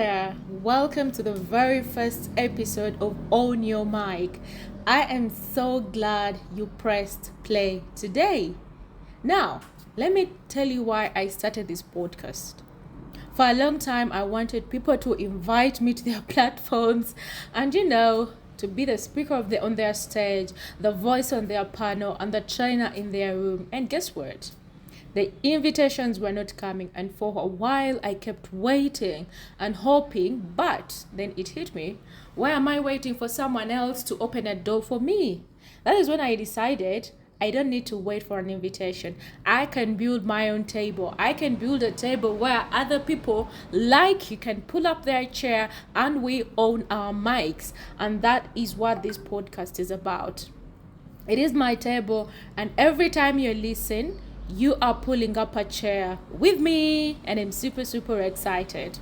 there. Welcome to the very first episode of Own Your Mic. I am so glad you pressed play today. Now, let me tell you why I started this podcast. For a long time, I wanted people to invite me to their platforms and, to be the speaker on their stage, the voice on their panel, and the trainer in their room. And guess what? The invitations were not coming, and for a while I kept waiting and hoping, but then it hit me. Why am I waiting for someone else to open a door for me? That is when I decided I don't need to wait for an invitation. I can build my own table. I can build a table where other people like you can pull up their chair and we own our mics. And that is what this podcast is about. It is my table, and every time you listen, you are pulling up a chair with me, and I'm super excited.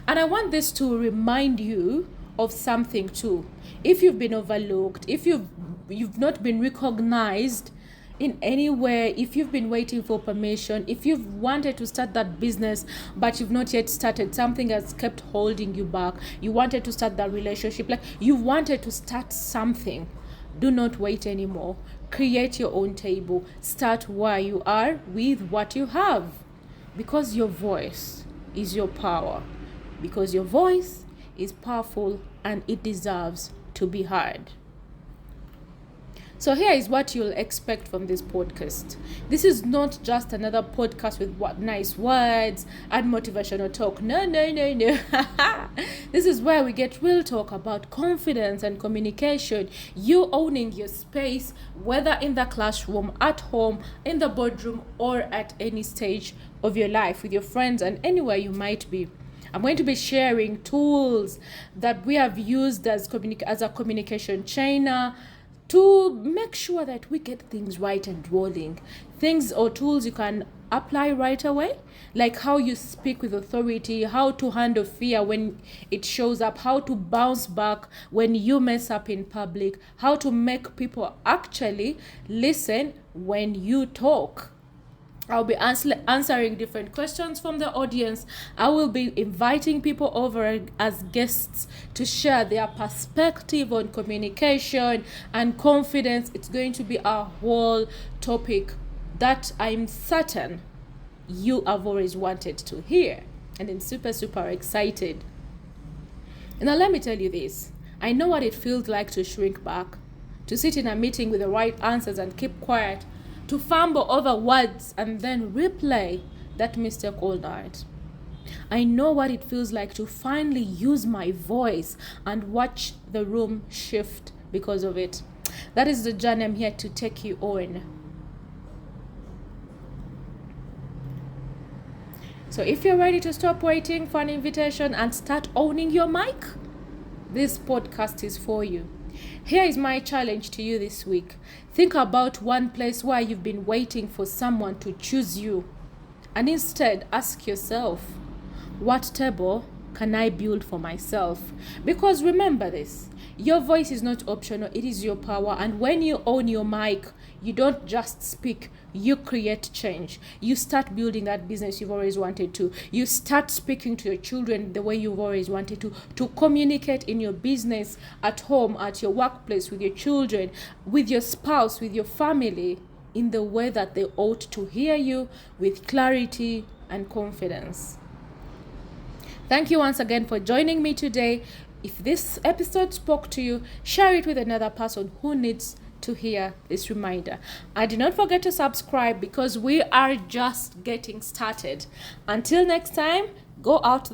And I want this to remind you of something too. If you've been overlooked, if you've not been recognized in any way, if you've been waiting for permission, if you've wanted to start that business but you've not yet started, something has kept holding you back. You wanted to start that relationship, like you wanted to start something. Do not wait anymore. Create your own table. Start where you are with what you have. Because your voice is your power. Because your voice is powerful and it deserves to be heard. So here is what you'll expect from this podcast. This is not just another podcast with nice words and motivational talk. No. This is where we get real talk about confidence and communication. You owning your space, whether in the classroom, at home, in the boardroom, or at any stage of your life with your friends and anywhere you might be. I'm going to be sharing tools that we have used as a communication trainer to make sure that we get things right and rolling. Things or tools you can apply right away, like how you speak with authority, how to handle fear when it shows up, how to bounce back when you mess up in public, how to make people actually listen when you talk. I'll be answering different questions from the audience. I will be inviting people over as guests to share their perspective on communication and confidence. It's going to be a whole topic that I'm certain you have always wanted to hear. And I'm super excited. Now let me tell you this. I know what it feels like to shrink back, to sit in a meeting with the right answers and keep quiet, to fumble over words and then replay that mistake all night. I know what it feels like to finally use my voice and watch the room shift because of it. That is the journey I'm here to take you on. So if you're ready to stop waiting for an invitation and start owning your mic, this podcast is for you. Here is my challenge to you this week. Think about one place where you've been waiting for someone to choose you. And instead, ask yourself, what table can I build for myself? Because remember this, your voice is not optional, it is your power. And when you own your mic, you don't just speak, you create change. You start building that business you've always wanted to. You start speaking to your children the way you've always wanted to communicate in your business, at home, at your workplace, with your children, with your spouse, with your family, in the way that they ought to hear you with clarity and confidence. Thank you once again for joining me today. If this episode spoke to you, share it with another person who needs to hear this reminder. And do not forget to subscribe because we are just getting started. Until next time, go out there.